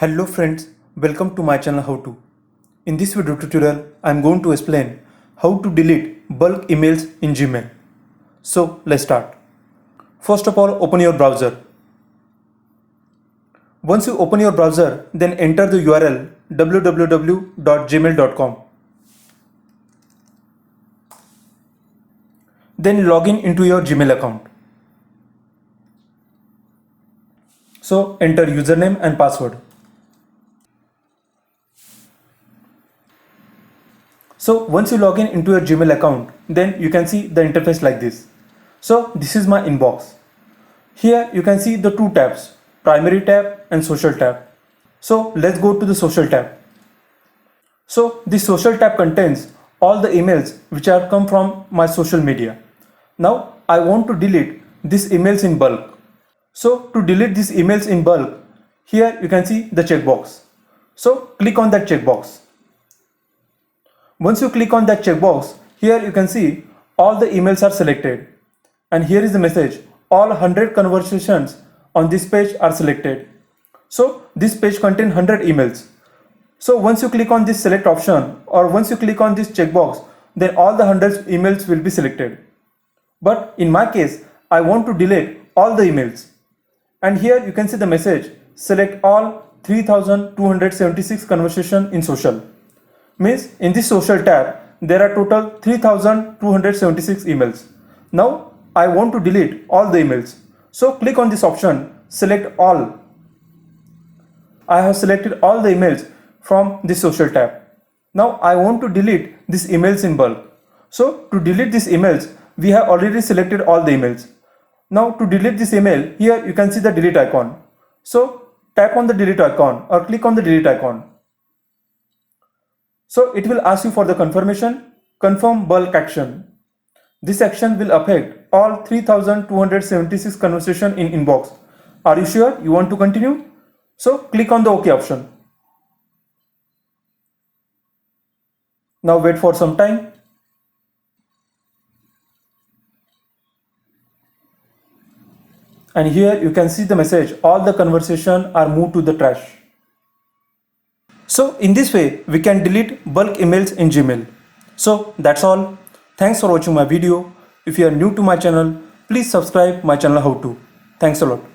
Hello friends, welcome to my channel How To. In this video tutorial, I am going to explain how to delete bulk emails in Gmail. So let's start. First of all, open your browser. Once you open your browser, then enter the URL www.gmail.com. Then log in into your Gmail account. So enter username and password. So once you log in into your Gmail account, then you can see the interface like this. So this is my inbox. Here you can see the two tabs, primary tab and social tab. So let's go to the social tab. So the social tab contains all the emails which have come from my social media. Now I want to delete these emails in bulk. So to delete these emails in bulk, here you can see the checkbox. So click on that checkbox. Once you click on that checkbox, here you can see all the emails are selected. And here is the message, all 100 conversations on this page are selected. So this page contains 100 emails. So once you click on this select option or once you click on this checkbox, then all the 100 emails will be selected. But in my case, I want to delete all the emails. And here you can see the message, select all 3276 conversations in social. Means in this social tab, there are total 3276 emails. Now I want to delete all the emails. So click on this option, select all. I have selected all the emails from this social tab. Now I want to delete these emails in bulk. So to delete these emails, we have already selected all the emails. Now to delete this email, here you can see the delete icon. So tap on the delete icon or click on the delete icon. So it will ask you for the confirmation, confirm bulk action. This action will affect all 3276 conversations in inbox. Are you sure you want to continue? So click on the OK option. Now wait for some time. And here you can see the message, all the conversations are moved to the trash. So in this way, we can delete bulk emails in Gmail. So that's all. Thanks for watching my video. If you are new to my channel, please subscribe my channel How To. Thanks a lot.